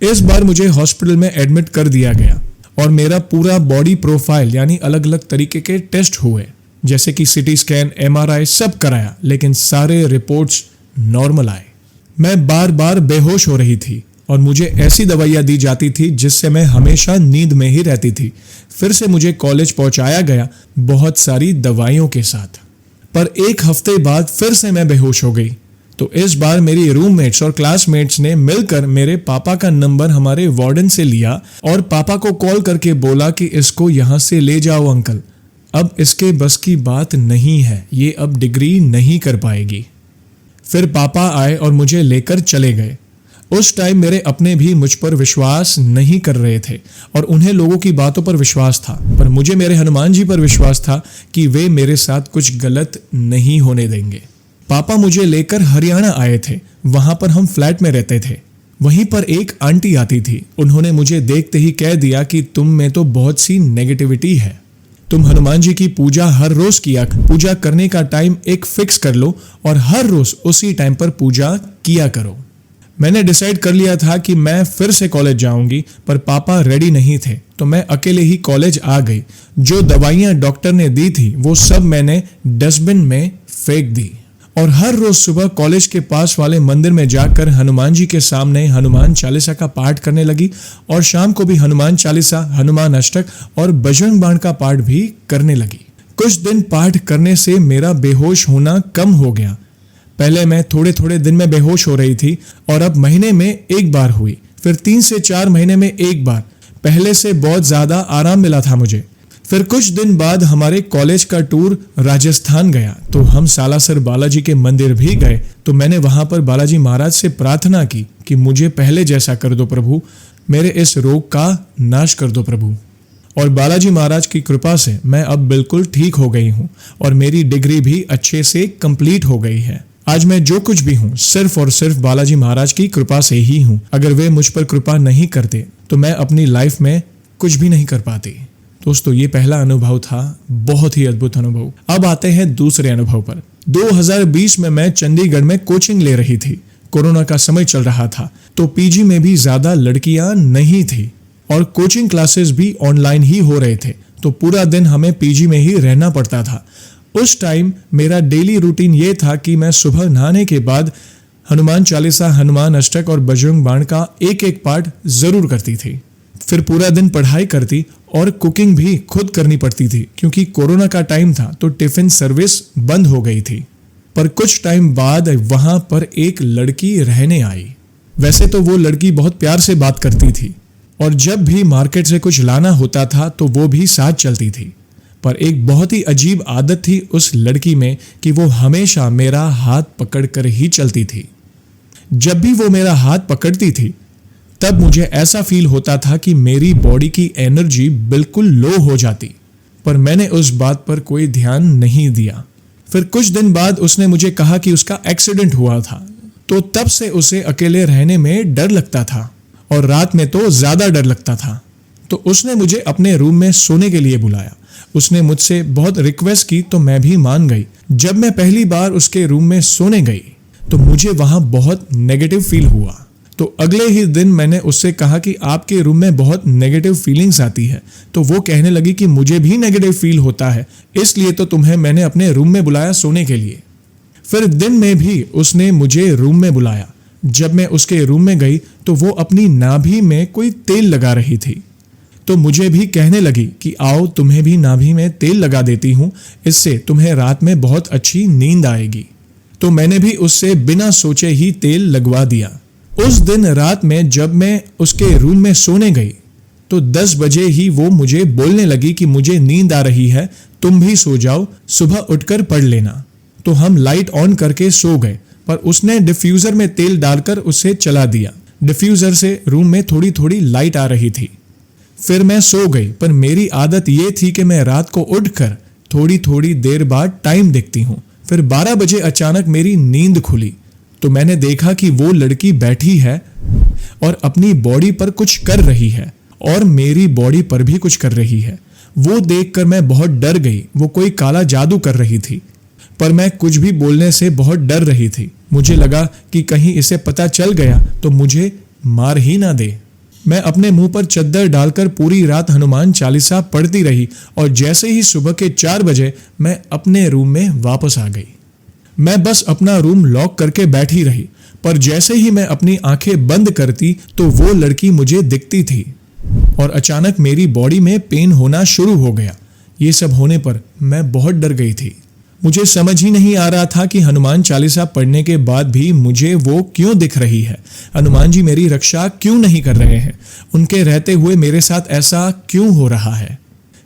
इस बार मुझे हॉस्पिटल में एडमिट कर दिया गया और मेरा पूरा बॉडी प्रोफाइल यानी अलग अलग तरीके के टेस्ट हुए, जैसे कि सीटी स्कैन, MRI सब कराया, लेकिन सारे रिपोर्ट्स नॉर्मल आए। मैं बार बार बेहोश हो रही थी और मुझे ऐसी दवाइयाँ दी जाती थी जिससे मैं हमेशा नींद में ही रहती थी। फिर से मुझे कॉलेज पहुंचाया गया बहुत सारी दवाइयों के साथ, पर एक हफ्ते बाद फिर से मैं बेहोश हो गई। तो इस बार मेरी रूममेट्स और क्लासमेट्स ने मिलकर मेरे पापा का नंबर हमारे वार्डन से लिया और पापा को कॉल करके बोला कि इसको यहाँ से ले जाओ अंकल, अब इसके बस की बात नहीं है, ये अब डिग्री नहीं कर पाएगी। फिर पापा आए और मुझे लेकर चले गए। उस टाइम मेरे अपने भी मुझ पर विश्वास नहीं कर रहे थे और उन्हें लोगों की बातों पर विश्वास था, पर मुझे मेरे हनुमान जी पर विश्वास था कि वे मेरे साथ कुछ गलत नहीं होने देंगे। पापा मुझे लेकर हरियाणा आए थे, वहां पर हम फ्लैट में रहते थे। वहीं पर एक आंटी आती थी, उन्होंने मुझे देखते ही कह दिया कि तुम में तो बहुत सी नेगेटिविटी है, तुम हनुमान जी की पूजा हर रोज किया, पूजा करने का टाइम एक फिक्स कर लो और हर रोज उसी टाइम पर पूजा किया करो। मैंने डिसाइड कर लिया था कि मैं फिर से कॉलेज जाऊंगी, पर पापा रेडी नहीं थे, तो मैं अकेले ही कॉलेज आ गई। जो दवाइयां डॉक्टर ने दी थी वो सब मैंने डस्टबिन में फेंक दी और हर रोज सुबह कॉलेज के पास वाले मंदिर में जाकर हनुमान जी के सामने हनुमान चालीसा का पाठ करने लगी और शाम को भी हनुमान चालीसा, हनुमान अष्टक और बजरंग बाण का पाठ भी करने लगी। कुछ दिन पाठ करने से मेरा बेहोश होना कम हो गया। पहले मैं थोड़े थोड़े दिन में बेहोश हो रही थी और अब महीने में एक बार हुई, फिर 3 से 4 महीने में एक बार। पहले से बहुत ज्यादा आराम मिला था मुझे। फिर कुछ दिन बाद हमारे कॉलेज का टूर राजस्थान गया, तो हम सालासर बालाजी के मंदिर भी गए। तो मैंने वहां पर बालाजी महाराज से प्रार्थना की कि मुझे पहले जैसा कर दो प्रभु, मेरे इस रोग का नाश कर दो प्रभु। और बालाजी महाराज की कृपा से मैं अब बिल्कुल ठीक हो गई हूँ और मेरी डिग्री भी अच्छे से कंप्लीट हो गई है। आज मैं जो कुछ भी हूँ सिर्फ और सिर्फ बालाजी महाराज की कृपा से ही हूँ। अगर वे मुझ पर कृपा नहीं करते तो मैं अपनी लाइफ में कुछ भी नहीं कर पाती। दोस्तों, ये पहला अनुभव था, बहुत ही अद्भुत अनुभव। अब आते हैं दूसरे अनुभव पर। 2020 में मैं चंडीगढ़ में कोचिंग ले रही थी। कोरोना का समय चल रहा था, तो पीजी में भी ज्यादा लड़कियां नहीं थी और कोचिंग क्लासेस भी ऑनलाइन ही हो रहे थे, तो पूरा दिन हमें पीजी में ही रहना पड़ता था। उस टाइम मेरा डेली रूटीन ये था कि मैं सुबह नहाने के बाद हनुमान चालीसा, हनुमान अष्टक और बजरंग बाण का एक एक पाठ जरूर करती थी। फिर पूरा दिन पढ़ाई करती और कुकिंग भी खुद करनी पड़ती थी, क्योंकि कोरोना का टाइम था तो टिफिन सर्विस बंद हो गई थी। पर कुछ टाइम बाद वहां पर एक लड़की रहने आई। वैसे तो वो लड़की बहुत प्यार से बात करती थी और जब भी मार्केट से कुछ लाना होता था तो वो भी साथ चलती थी। पर एक बहुत ही अजीब आदत थी उस लड़की में कि वो हमेशा मेरा हाथ पकड़कर ही चलती थी। जब भी वो मेरा हाथ पकड़ती थी तब मुझे ऐसा फील होता था कि मेरी बॉडी की एनर्जी बिल्कुल लो हो जाती, पर मैंने उस बात पर कोई ध्यान नहीं दिया। फिर कुछ दिन बाद उसने मुझे कहा कि उसका एक्सीडेंट हुआ था, तो तब से उसे अकेले रहने में डर लगता था और रात में तो ज्यादा डर लगता था। तो उसने मुझे अपने रूम में सोने के लिए बुलाया। उसने मुझसे बहुत रिक्वेस्ट की तो मैं भी मान गई। जब मैं पहली बार उसके रूम में सोने गई तो मुझे वहां बहुत नेगेटिव फील हुआ। तो अगले ही दिन मैंने उससे कहा कि आपके रूम में बहुत नेगेटिव फीलिंग्स आती है। तो वो कहने लगी कि मुझे भी नेगेटिव फील होता है, इसलिए तो तुम्हें मैंने अपने रूम में बुलाया सोने के लिए। फिर दिन में भी उसने मुझे रूम में बुलाया। जब मैं उसके रूम में गई तो वो अपनी नाभि में कोई तेल लगा रही थी, तो मुझे भी कहने लगी कि आओ तुम्हें भी नाभि में तेल लगा देती हूँ, इससे तुम्हें रात में बहुत अच्छी नींद आएगी। तो मैंने भी उससे बिना सोचे ही तेल लगवा दिया। उस दिन रात में जब मैं उसके रूम में सोने गई तो 10 बजे ही वो मुझे बोलने लगी कि मुझे नींद आ रही है, तुम भी सो जाओ, सुबह उठकर पढ़ लेना। तो हम लाइट ऑन करके सो गए, पर उसने डिफ्यूजर में तेल डालकर उसे चला दिया। डिफ्यूजर से रूम में थोड़ी थोड़ी लाइट आ रही थी। फिर मैं सो गई, पर मेरी आदत ये थी कि मैं रात को उठकर थोड़ी थोड़ी देर बाद टाइम देखती हूँ। फिर 12 बजे अचानक मेरी नींद खुली तो मैंने देखा कि वो लड़की बैठी है और अपनी बॉडी पर कुछ कर रही है और मेरी बॉडी पर भी कुछ कर रही है। वो देखकर मैं बहुत डर गई। वो कोई काला जादू कर रही थी, पर मैं कुछ भी बोलने से बहुत डर रही थी। मुझे लगा कि कहीं इसे पता चल गया तो मुझे मार ही ना दे। मैं अपने मुंह पर चद्दर डालकर पूरी रात हनुमान चालीसा पढ़ती रही और जैसे ही सुबह के 4 बजे मैं अपने रूम में वापस आ गई। मैं बस अपना रूम लॉक करके बैठी रही, पर जैसे ही मैं अपनी आंखें बंद करती तो वो लड़की मुझे दिखती थी और अचानक मेरी बॉडी में पेन होना शुरू हो गया। ये सब होने पर मैं बहुत डर गई थी। मुझे समझ ही नहीं आ रहा था कि हनुमान चालीसा पढ़ने के बाद भी मुझे वो क्यों दिख रही है। हनुमान जी मेरी रक्षा क्यों नहीं कर रहे हैं? उनके रहते हुए मेरे साथ ऐसा क्यों हो रहा है?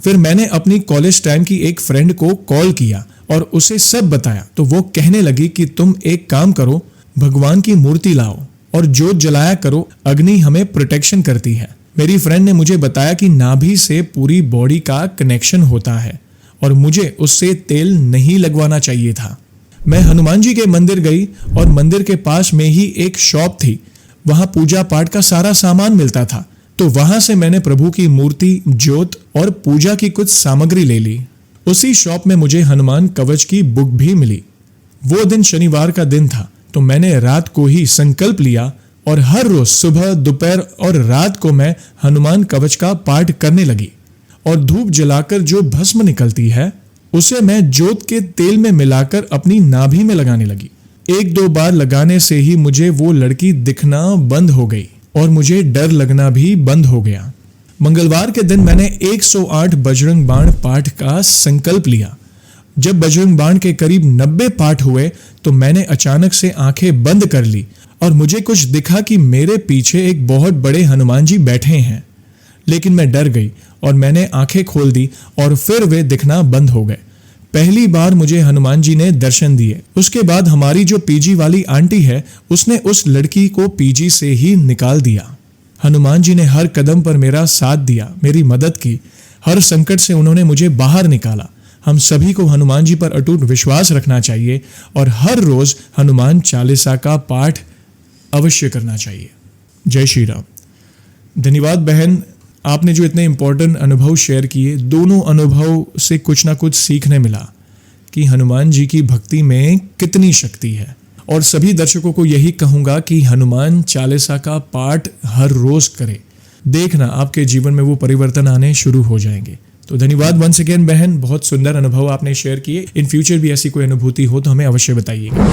फिर मैंने अपनी कॉलेज टाइम की एक फ्रेंड को कॉल किया और उसे सब बताया, तो वो कहने लगी कि तुम एक काम करो, भगवान की मूर्ति लाओ और जोत जलाया करो, अग्नि हमें प्रोटेक्शन करती है। मेरी फ्रेंड ने मुझे बताया कि नाभि से पूरी बॉडी का कनेक्शन होता है और मुझे उससे तेल नहीं लगवाना चाहिए था। मैं हनुमान जी के मंदिर गई और मंदिर के पास में ही एक शॉप थी, वहां पूजा पाठ का सारा सामान मिलता था, तो वहां से मैंने प्रभु की मूर्ति, ज्योत और पूजा की कुछ सामग्री ले ली। उसी शॉप में मुझे हनुमान कवच की बुक भी मिली। वो दिन शनिवार का दिन था, तो मैंने रात को ही संकल्प लिया और हर रोज सुबह, दोपहर और रात को मैं हनुमान कवच का पाठ करने लगी और धूप जलाकर जो भस्म निकलती है उसे मैं जोत के तेल में मिलाकर अपनी नाभि में लगाने लगी। 1-2 बार लगाने से ही मुझे वो लड़की दिखना बंद हो गई और मुझे डर लगना भी बंद हो गया। मंगलवार के दिन मैंने 108 बजरंग बाण पाठ का संकल्प लिया। जब बजरंग बाण के करीब 90 पाठ हुए तो मैंने अचानक से आंखें बंद कर ली और मुझे कुछ दिखा कि मेरे पीछे एक बहुत बड़े हनुमान जी बैठे हैं। लेकिन मैं डर गई और मैंने आंखें खोल दी और फिर वे दिखना बंद हो गए। पहली बार मुझे हनुमान जी ने दर्शन दिए। उसके बाद हमारी जो पीजी वाली आंटी है, उसने उस लड़की को पीजी से ही निकाल दिया। हनुमान जी ने हर कदम पर मेरा साथ दिया, मेरी मदद की, हर संकट से उन्होंने मुझे बाहर निकाला। हम सभी को हनुमान जी पर अटूट विश्वास रखना चाहिए और हर रोज हनुमान चालीसा का पाठ अवश्य करना चाहिए। जय श्री राम। धन्यवाद बहन, आपने जो इतने इंपॉर्टेंट अनुभव शेयर किए, दोनों अनुभव से कुछ ना कुछ सीखने मिला कि हनुमान जी की भक्ति में कितनी शक्ति है। और सभी दर्शकों को यही कहूंगा कि हनुमान चालीसा का पाठ हर रोज करें, देखना आपके जीवन में वो परिवर्तन आने शुरू हो जाएंगे। तो धन्यवाद वंस अगेन बहन, बहुत सुंदर अनुभव आपने शेयर किए। इन फ्यूचर भी ऐसी कोई अनुभूति हो तो हमें अवश्य बताइएगा।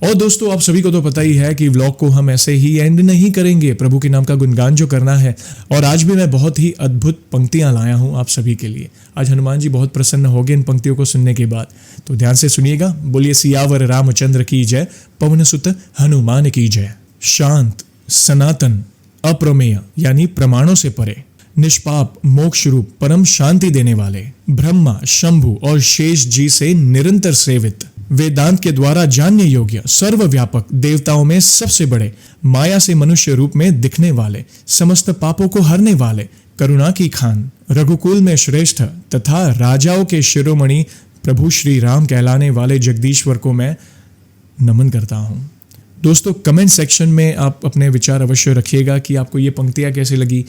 और दोस्तों, आप सभी को तो पता ही है कि व्लॉग को हम ऐसे ही एंड नहीं करेंगे, प्रभु के नाम का गुणगान जो करना है। और आज भी मैं बहुत ही अद्भुत पंक्तियां लाया हूं आप सभी के लिए। आज हनुमान जी बहुत प्रसन्न हो गए इन पंक्तियों को सुनने के बाद, तो ध्यान से सुनिएगा। बोलिए सियावर रामचंद्र की जय, पवन सुत हनुमान की जय। शांत, सनातन, अप्रमेय यानी प्रमाणों से परे, निष्पाप, मोक्ष रूप, परम शांति देने वाले, ब्रह्मा, शंभु और शेष जी से निरंतर सेवित, वेदांत के द्वारा जानने योग्य, सर्वव्यापक, देवताओं में सबसे बड़े, माया से मनुष्य रूप में दिखने वाले, समस्त पापों को हरने वाले, करुणा की खान, रघुकुल में श्रेष्ठ तथा राजाओं के शिरोमणि प्रभु श्री राम कहलाने वाले जगदीश्वर को मैं नमन करता हूँ। दोस्तों, कमेंट सेक्शन में आप अपने विचार अवश्य रखिएगा कि आपको ये पंक्तियाँ कैसे लगी,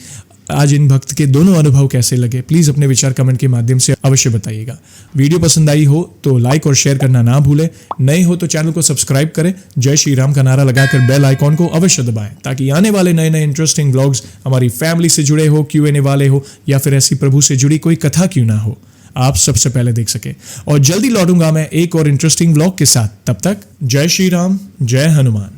आज इन भक्त के दोनों अनुभव कैसे लगे। प्लीज अपने विचार कमेंट के माध्यम से अवश्य बताइएगा। वीडियो पसंद आई हो तो लाइक और शेयर करना ना भूलें। नए हो तो चैनल को सब्सक्राइब करें। जय श्री राम का नारा लगाकर बेल आइकॉन को अवश्य दबाएं, ताकि आने वाले नए नए इंटरेस्टिंग व्लॉग्स हमारी फैमिली से जुड़े हो, Q&A वाले हो, या फिर ऐसी प्रभु से जुड़ी कोई कथा क्यों ना हो, आप सबसे पहले देख सके। और जल्दी लौटूंगा मैं एक और इंटरेस्टिंग व्लॉग के साथ। तब तक जय श्री राम, जय हनुमान।